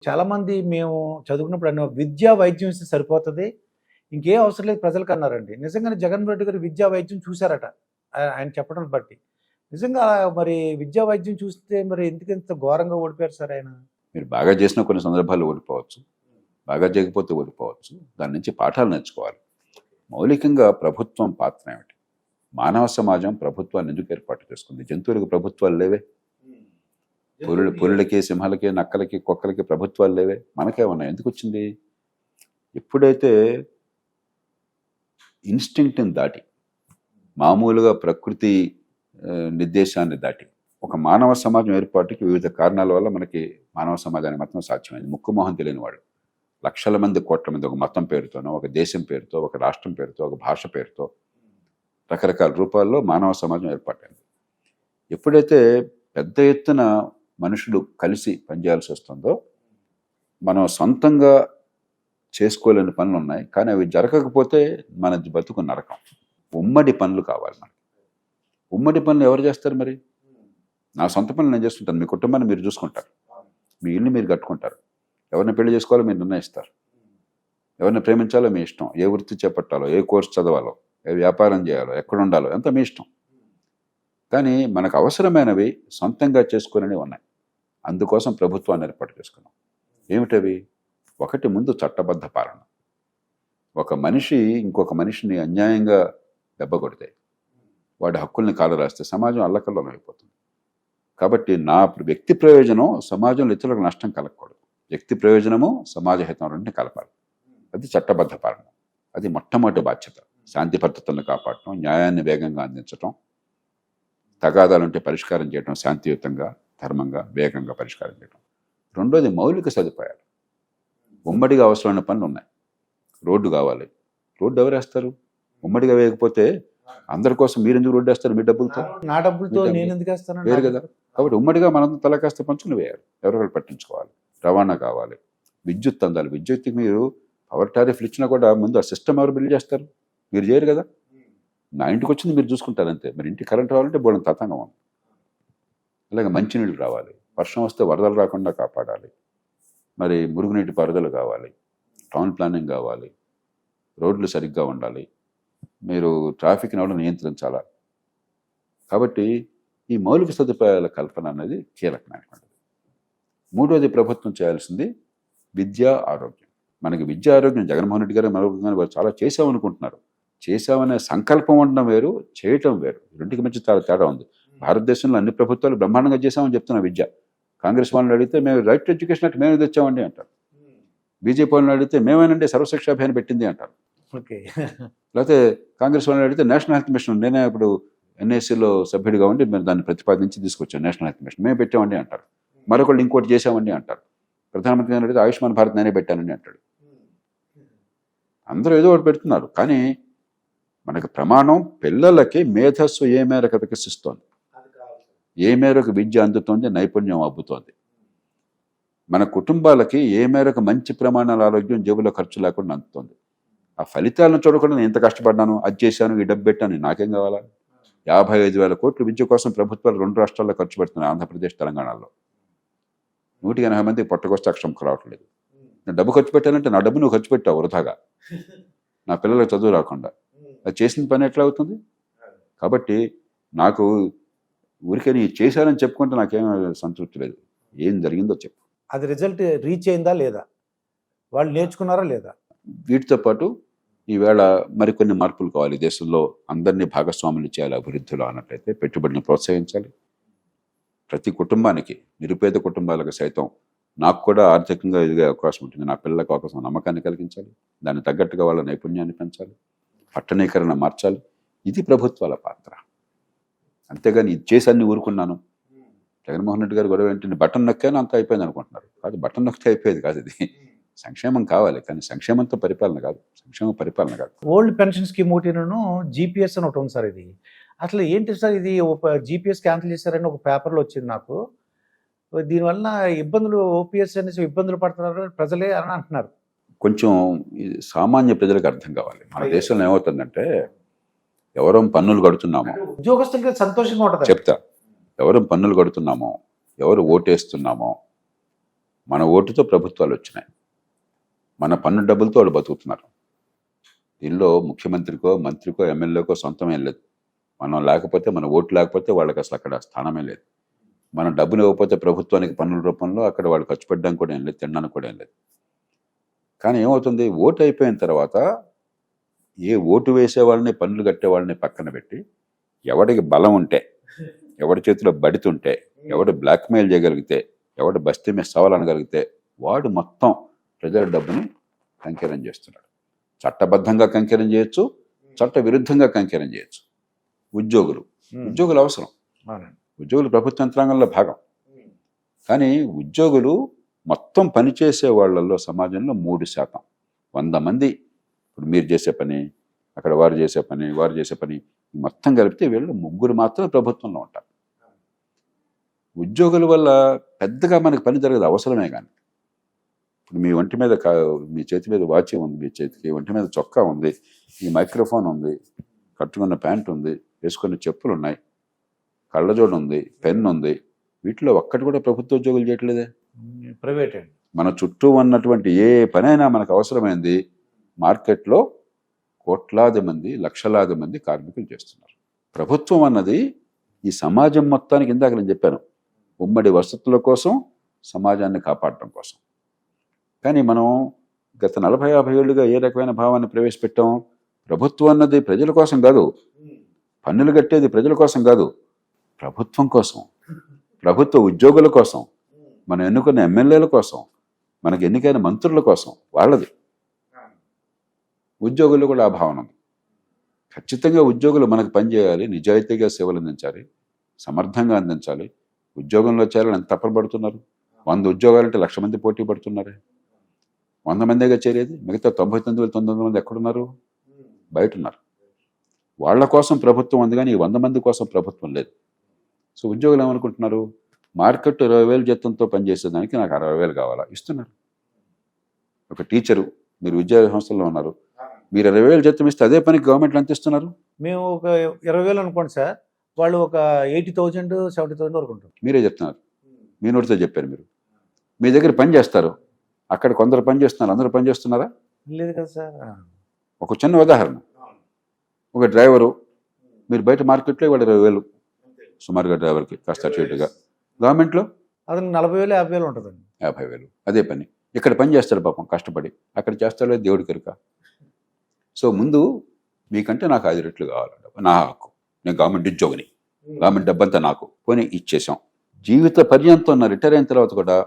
చాలామంది మేము చదువుకున్నప్పుడు విద్యా, వైద్యం ఇస్తే సరిపోతది. ఇంకేం అవసరం లేదు ప్రజలకన్నారండి. నిజంగానే జగన్మోహన్ రెడ్డి గారు విద్యా, వైద్యం చూసారట. ఆయన చెప్పడం బట్టి. నిజంగా మరి విద్యా, వైద్యం చూస్తే మరి ఎందుకింత ఘోరంగా ఓడిపోయారు సార్ ఆయన? మీరు బాగా చేసిన కొన్ని సందర్భాల్లో ఓడిపోవచ్చు, బాగా చేయకపోతే ఓడిపోవచ్చు. దాని నుంచి పాఠాలు నేర్చుకోవాలి. మౌలికంగా ప్రభుత్వం పాత్ర ఏమిటి? మానవ సమాజం ప్రభుత్వాన్ని ఎందుకు ఏర్పాటు చేసుకుంది? జంతువులకు ప్రభుత్వాలు లేవే. పులులకి, సింహాలకి, నక్కలకి, కుక్కలకి ప్రభుత్వాలు లేవే. మనకే ఉన్నాయి. ఎందుకు వచ్చింది? ఎప్పుడైతే ఇన్స్టింక్ట్ని దాటి, మామూలుగా ప్రకృతి నిర్దేశాన్ని దాటి ఒక మానవ సమాజం ఏర్పాటుకి వివిధ కారణాల వల్ల మనకి మానవ సమాజానికి మాత్రం సాధ్యమైంది. ముక్కుమోహం తెలియని వాడు లక్షల మంది, కోట్ల మంది ఒక మతం పేరుతోనో, ఒక దేశం పేరుతో, ఒక రాష్ట్రం పేరుతో, ఒక భాష పేరుతో రకరకాల రూపాల్లో మానవ సమాజం ఏర్పడింది. ఎప్పుడైతే పెద్ద ఎత్తున మనుషులు కలిసి పనిచేయాల్సి వస్తుందో, మనం సొంతంగా చేసుకోలేని పనులు ఉన్నాయి, కానీ అవి జరగకపోతే మన బతుకు నరకం. ఉమ్మడి పనులు కావాలి మనకి. ఉమ్మడి పనులు ఎవరు చేస్తారు? మరి నా సొంత పనులు నేను చేసుకుంటాను, మీ కుటుంబాన్ని మీరు చూసుకుంటారు, మీ ఇల్లు మీరు కట్టుకుంటారు, ఎవరిని పెళ్లి చేసుకోవాలో మీరు నిర్ణయిస్తారు, ఎవరిని ప్రేమించాలో మీ ఇష్టం, ఏ వృత్తి చేపట్టాలో, ఏ కోర్సు చదవాలో, ఏ వ్యాపారం చేయాలో, ఎక్కడ ఉండాలో ఎంత మీ ఇష్టం. కానీ మనకు అవసరమైనవి సొంతంగా చేసుకునేవి ఉన్నాయి. అందుకోసం ప్రభుత్వాన్ని ఏర్పాటు చేసుకున్నాం. ఏమిటవి? ఒకటి, ముందు చట్టబద్ధ పాలన. ఒక మనిషి ఇంకొక మనిషిని అన్యాయంగా దెబ్బ కొడితే, వాడి హక్కుల్ని కాలరాస్తే సమాజం అల్లకల్లోలం అయిపోతుంది. కాబట్టి నా వ్యక్తి ప్రయోజనం సమాజంలో ఇతరులకు నష్టం కలగకూడదు. వ్యక్తి ప్రయోజనము సమాజ హితం రెండింటిని కలపాలి. అది చట్టబద్ధ పాలన. అది మొట్టమొదటి బాధ్యత. శాంతి భద్రతలను కాపాడటం, న్యాయాన్ని వేగంగా అందించటం, తగాదాలుంటే పరిష్కారం చేయడం, శాంతియుతంగా, ధర్మంగా, వేగంగా పరిష్కారం చేయడం. రెండోది మౌలిక సదుపాయాలు. ఉమ్మడిగా అవసరమైన పనులు ఉన్నాయి. రోడ్డు కావాలి. రోడ్డు ఎవరు వేస్తారు? ఉమ్మడిగా వేయకపోతే అందరి కోసం మీరు ఎందుకు రోడ్డు వేస్తారు? మీ డబ్బులతో. నా డబ్బులతో నేను ఎందుకు వేస్తాను? వేరు కదా. కాబట్టి ఉమ్మడిగా మనం తలకాస్త పంచుకుని వేయాలి. ఎవరెవరు పట్టించుకోవాలి. రవాణా కావాలి. విద్యుత్ అందాలి. విద్యుత్కి మీరు పవర్ టారిఫ్లు ఇచ్చినా కూడా ముందు ఆ సిస్టమ్ ఎవరు బిల్డ్ చేస్తారు? మీరు చేయరు కదా. నా ఇంటికి వచ్చింది మీరు చూసుకుంటారు అంతే. మరి ఇంటికి కరెంట్ రావాలంటే బోడం తతంగం ఉంది. అలాగే మంచినీళ్ళు రావాలి. వర్షం వస్తే వరదలు రాకుండా కాపాడాలి. మరి మురుగునీటి పారుదల కావాలి. టౌన్ ప్లానింగ్ కావాలి. రోడ్లు సరిగ్గా ఉండాలి. మీరు ట్రాఫిక్ని కూడా నియంత్రించాలా. కాబట్టి ఈ మౌలిక సదుపాయాల కల్పన అనేది కీలకమైనటువంటిది. మూడోది ప్రభుత్వం చేయాల్సింది విద్య, ఆరోగ్యం. మనకి విద్య, ఆరోగ్యం జగన్మోహన్ రెడ్డి గారు మరొక వారు చాలా చేసామనుకుంటున్నారు. చేసామనే సంకల్పం ఉండడం వేరు, చేయటం వేరు. రెండుకి మధ్య చాలా తేడా ఉంది. భారతదేశంలో అన్ని ప్రభుత్వాలు బ్రహ్మాండంగా చేసామని చెప్తున్నా విద్య. కాంగ్రెస్ వాళ్ళని అడిగితే మేము రైట్ టు ఎడ్యుకేషన్ యాక్ట్ మేము తెచ్చామండి అంటారు. బీజేపీ వాళ్ళని అడిగితే మేమేనండి సర్వశిక్ష అభియాన్ పెట్టింది అంటారు. లేకపోతే కాంగ్రెస్ వాళ్ళని అడిగితే నేషనల్ హెల్త్ మిషన్, నేనే ఇప్పుడు ఎన్ఐసిలో సభ్యుడిగా ఉండి మేము దాన్ని ప్రతిపాదించి తీసుకొచ్చాం, నేషనల్ హెల్త్ మిషన్ మేము పెట్టామండి అంటారు. మరొకళ్ళు ఇంకోటి చేసామండి అంటారు. ప్రధానమంత్రి గారిని అడిగితే ఆయుష్మాన్ భారత్ నేనే పెట్టానండి అంటాడు. అందరూ ఏదో ఒకటి పెడుతున్నారు. కానీ మనకు ప్రమాణం పిల్లలకి మేధస్సు ఏ మేరకు వికసిస్తోంది, ఏ మేరకు విద్య అందుతోంది, నైపుణ్యం అబ్బుతోంది, మన కుటుంబాలకి ఏ మేరకు మంచి ప్రమాణాల ఆరోగ్యం జేబులో ఖర్చు లేకుండా అందుతోంది. ఆ ఫలితాలను చూడకుండా నేను ఎంత కష్టపడ్డాను, అది చేశాను, ఈ డబ్బు పెట్టాను, నాకేం కావాలా? 55,000 కోట్లు విద్య కోసం ప్రభుత్వాలు 2 రాష్ట్రాల్లో ఖర్చు పెడుతున్నాయి, ఆంధ్రప్రదేశ్, తెలంగాణలో. 180 మందికి పొట్టకొస్తే అక్షరం రావట్లేదు. నేను డబ్బు ఖర్చు పెట్టానంటే నా డబ్బు నువ్వు ఖర్చు పెట్టావు వృధాగా, నా పిల్లలకు చదువు రాకుండా. అది చేసిన పని ఎట్లా అవుతుంది? కాబట్టి నాకు ఊరికే నీ చేశానని చెప్పుకుంటే నాకేం సంతృప్తి లేదు. ఏం జరిగిందో చెప్పు. అది రిజల్ట్ రీచ్ అయిందా లేదా, వాళ్ళు నేర్చుకున్నారా లేదా? వీటితో పాటు ఈవేళ మరికొన్ని మార్పులు కావాలి. దేశంలో అందరినీ భాగస్వాములు చేయాలి అభివృద్ధిలో అన్నట్లయితే పెట్టుబడిని ప్రోత్సహించాలి. ప్రతి కుటుంబానికి, నిరుపేద కుటుంబాలకు సైతం నాకు కూడా ఆర్థికంగా ఎదిగే అవకాశం ఉంటుంది, నా పిల్లలకు అవకాశం, నమ్మకాన్ని కలిగించాలి. దానికి తగ్గట్టుగా వాళ్ళ నైపుణ్యాన్ని పెంచాలి, పట్టణీకరణ మార్చాలి. ఇది ప్రభుత్వాల పాత్ర. అంతేగాని ఇది చేసి అన్ని ఊరుకున్నాను. జగన్మోహన్ రెడ్డి గారు గొడవ ఏంటంటే బటన్ నొక్కాను అంత అయిపోయింది అనుకుంటున్నారు. కాదు, బటన్ నొక్కితే అయిపోయేది కాదు. ఇది సంక్షేమం కావాలి, కానీ సంక్షేమంతో పరిపాలన కాదు, సంక్షేమ పరిపాలన కాదు. ఓల్డ్ పెన్షన్ స్కీమ్ ఒకటిను జీపీఎస్ అని ఒకటి ఉంది సార్. ఇది అసలు ఏంటి సార్? ఇది జీపీఎస్ క్యాన్సిల్ చేశారని ఒక పేపర్లో వచ్చింది నాకు. దీనివల్ల ఇబ్బందులు, ఓపీఎస్ అనేసి ఇబ్బందులు పడుతున్నారు ప్రజలే అని అంటున్నారు. కొంచెం సామాన్య ప్రజలకు అర్థం కావాలి. మన దేశంలో ఏమవుతుందంటే, ఎవరం పన్నులు కడుతున్నామో, ఉద్యోగస్తులకి సంతోషంగా ఉంటుంది చెప్తా, ఎవరు పన్నులు కడుతున్నామో, ఎవరు ఓటేస్తున్నామో, మన ఓటుతో ప్రభుత్వాలు వచ్చినాయి, మన పన్ను డబ్బులతో వాళ్ళు బతుకుతున్నారు. దీనిలో ముఖ్యమంత్రికో మంత్రికో ఎమ్మెల్యేకో సొంతమేం లేదు. మనం లేకపోతే, మన ఓటు లేకపోతే వాళ్ళకి అసలు అక్కడ స్థానమే లేదు. మనం డబ్బులు ఇవ్వకపోతే ప్రభుత్వానికి పన్నుల రూపంలో అక్కడ వాళ్ళు ఖర్చు పెట్టడానికి కూడా ఏం లేదు, తినడానికి కూడా ఏం లేదు. కానీ ఏమవుతుంది, ఓటు అయిపోయిన తర్వాత ఏ ఓటు వేసే వాళ్ళని పన్నులు కట్టే వాళ్ళని పక్కన పెట్టి ఎవడికి బలం ఉంటే, ఎవడి చేతిలో బడితుంటే, ఎవడు బ్లాక్మెయిల్ చేయగలిగితే, ఎవడు బస్తీ మీద సవాలనగలిగితే వాడు మొత్తం ప్రజల డబ్బుని కంకెరం చేస్తున్నాడు. చట్టబద్ధంగా కంకెరం చేయొచ్చు, చట్ట విరుద్ధంగా కంకెరం చేయొచ్చు. ఉద్యోగులు అవసరం, ఉద్యోగులు ప్రభుత్వ యంత్రాంగంలో భాగం. కానీ ఉద్యోగులు మొత్తం పనిచేసే వాళ్ళల్లో సమాజంలో 3%, 100 మంది ఇప్పుడు మీరు చేసే పని, అక్కడ వారు చేసే పని మొత్తం కలిపితే వీళ్ళు 3 మాత్రమే ప్రభుత్వంలో ఉంటారు. ఉద్యోగుల వల్ల పెద్దగా మనకి పని జరగదు, అవసరమే. కానీ ఇప్పుడు మీ ఒంటి మీద మీ చేతి మీద వాచి ఉంది, మీ చేతికి ఒంటి మీద చొక్కా ఉంది, ఈ మైక్రోఫోన్ ఉంది, కట్టుకున్న ప్యాంట్ ఉంది, వేసుకున్న చెప్పులు ఉన్నాయి, కళ్ళజోడు ఉంది, పెన్ ఉంది, వీటిలో ఒక్కటి కూడా ప్రభుత్వ ఉద్యోగులు చేయట్లేదే, ప్రైవేట్. మన చుట్టూ ఉన్నటువంటి ఏ పనైనా మనకు అవసరమైంది మార్కెట్లో కోట్లాది మంది, లక్షలాది మంది కార్మికులు చేస్తున్నారు. ప్రభుత్వం అన్నది ఈ సమాజం మొత్తానికి, ఇందాక నేను చెప్పాను, ఉమ్మడి వసతుల కోసం, సమాజాన్ని కాపాడటం కోసం. కానీ మనం గత 40-50 ఏళ్ళుగా ఏ రకమైన భావాన్ని ప్రవేశపెట్టాం? ప్రభుత్వం అన్నది ప్రజల కోసం కాదు, పన్నులు కట్టేది ప్రజల కోసం కాదు, ప్రభుత్వం కోసం, ప్రభుత్వ ఉద్యోగుల కోసం, మనం ఎన్నుకున్న ఎమ్మెల్యేల కోసం, మనకు ఎన్నికైన మంత్రుల కోసం, వాళ్ళది. ఉద్యోగులు కూడా ఆ భావన ఉంది. ఖచ్చితంగా ఉద్యోగులు మనకు పనిచేయాలి, నిజాయితీగా సేవలు అందించాలి, సమర్థంగా అందించాలి. ఉద్యోగంలో చేరాలని ఎంత తప్పబడుతున్నారు? 100 ఉద్యోగాలంటే 1,00,000 మంది పోటీ పడుతున్నారే. 100 మందిగా చేరేది, మిగతా 99,900 మంది ఎక్కడున్నారు? బయట ఉన్నారు. వాళ్ళ కోసం ప్రభుత్వం ఉంది, కానీ ఈ 100 మంది కోసం ప్రభుత్వం లేదు. సో ఉద్యోగులు ఏమనుకుంటున్నారు? మార్కెట్ 20,000 జీతంతో పనిచేసేదానికి నాకు 60,000 కావాలా, ఇస్తున్నారు. ఒక టీచరు, మీరు విద్యా సంస్థల్లో ఉన్నారు, మీరు 20,000 జీతం ఇస్తే అదే పనికి గవర్నమెంట్లో ఎంత ఇస్తున్నారు? మేము ఒక 20,000 అనుకోండి సార్, వాళ్ళు ఒక 80,000, 70,000 వరకు ఉంటుంది. మీరే చెప్తున్నారు, మీ నోటితో చెప్పారు. మీరు మీ దగ్గర పని చేస్తారు, అక్కడ కొందరు పని చేస్తున్నారు, అందరూ పని చేస్తున్నారా? లేదు కదా సార్. ఒక చిన్న ఉదాహరణ, ఒక డ్రైవరు, మీరు బయట మార్కెట్లో ఇవాళ 20,000 సుమారుగా డ్రైవర్కి, కాస్త అటు ఇటుగా. గవర్నమెంట్లో అతను 40,000, 50,000 ఉంటుందండి. 50,000 అదే పని. ఇక్కడ పని చేస్తాడు పాపం కష్టపడి, అక్కడ చేస్తాడో దేవుడి కనుక. సో ముందు మీకంటే నాకు 5 రెట్లు కావాలి, నా హక్కు, నేను గవర్నమెంట్ ఉద్యోగిని, గవర్నమెంట్ డబ్బంతా నాకు, పోనీ ఇచ్చేసాం. జీవిత పర్యంతం రిటైర్ అయిన తర్వాత కూడా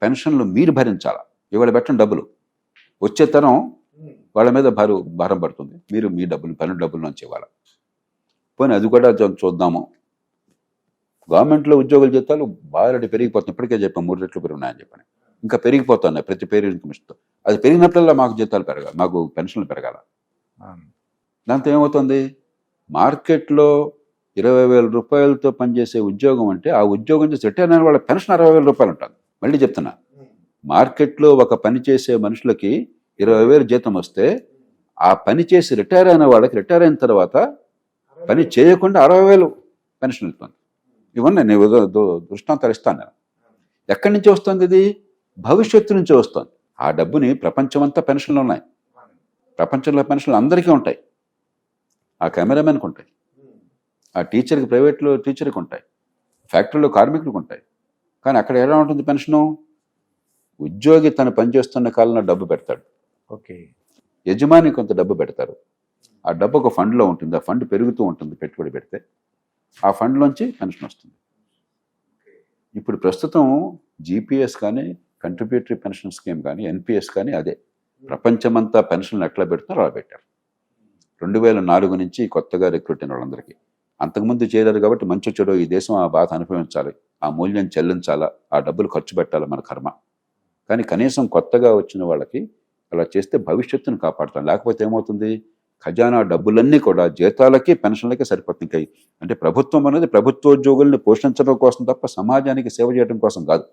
పెన్షన్లు మీరు భరించాలా, ఇవాళ పెట్టండి డబ్బులు, వచ్చే తరం వాళ్ళ మీద భారం పడుతుంది, మీరు మీ డబ్బులు, పన్ను డబ్బుల నుంచి ఇవ్వాలి. పోనీ అది కూడా చూద్దాము. గవర్నమెంట్లో ఉద్యోగుల జీతాలు బాగా పెరిగిపోతున్నాయి, ఇప్పటికే చెప్పాను 3 రెట్లు పెరుగున్నాయని చెప్పాను, ఇంకా పెరిగిపోతున్నాయి ప్రతి పేరు కమిషన్తో. అది పెరిగినప్పుడల్లా మాకు జీతాలు పెరగాలి, మాకు పెన్షన్లు పెరగాల. దాంతో ఏమవుతుంది, మార్కెట్లో 20,000 రూపాయలతో పనిచేసే ఉద్యోగం అంటే ఆ ఉద్యోగం చేసి రిటైర్ అయిన వాళ్ళ పెన్షన్ 60,000 రూపాయలు ఉంటుంది. మళ్ళీ చెప్తున్నా, మార్కెట్లో ఒక పని చేసే మనుషులకి 20,000 జీతం వస్తే ఆ పని చేసి రిటైర్ అయిన వాళ్ళకి రిటైర్ అయిన తర్వాత పని చేయకుండా 60,000 పెన్షన్ ఇస్తుంది. ఇవన్నీ నేను దృష్టాంతాలు ఇస్తాను. నేను ఎక్కడి నుంచి వస్తుంది? ఇది భవిష్యత్తు నుంచి వస్తుంది. ఆ డబ్బుని ప్రపంచమంతా పెన్షన్లు ఉన్నాయి, ప్రపంచంలో పెన్షన్లు అందరికీ ఉంటాయి. ఆ కెమెరామెన్కి ఉంటాయి, ఆ టీచర్కి, ప్రైవేట్లో టీచర్కి ఉంటాయి, ఫ్యాక్టరీలో కార్మికులకు ఉంటాయి. కానీ అక్కడ ఎలా ఉంటుంది పెన్షను? ఉద్యోగి తను పనిచేస్తున్న కాలంలో డబ్బు పెడతాడు, ఓకే, యజమాని కొంత డబ్బు పెడతారు, ఆ డబ్బు ఒక ఫండ్లో ఉంటుంది, ఆ ఫండ్ పెరుగుతూ ఉంటుంది పెట్టుబడి పెడితే, ఆ ఫండ్లోంచి పెన్షన్ వస్తుంది. ఇప్పుడు ప్రస్తుతం జీపీఎస్ కానీ, కంట్రిబ్యూటరీ పెన్షన్ స్కీమ్ కానీ, ఎన్పిఎస్ కానీ అదే. ప్రపంచమంతా పెన్షన్లు ఎట్లా పెడుతున్నారో అలా పెట్టారు. 2004 నుంచి కొత్తగా రిక్రూట్ అయిన వాళ్ళందరికీ. అంతకుముందు చేరారు కాబట్టి మంచి చెడు ఈ దేశం ఆ బాధ అనుభవించాలి, ఆ మూల్యం చెల్లించాలా, ఆ డబ్బులు ఖర్చు పెట్టాలి, మన కర్మ. కానీ కనీసం కొత్తగా వచ్చిన వాళ్ళకి అలా చేస్తే భవిష్యత్తును కాపాడుతాం. లేకపోతే ఏమవుతుంది, ఖజానా డబ్బులన్నీ కూడా జీతాలకి, పెన్షన్లకి సరిపోతుంది. అంటే ప్రభుత్వం అనేది ప్రభుత్వోద్యోగుల్ని పోషించడం కోసం తప్ప సమాజానికి సేవ చేయడం కోసం కాదు.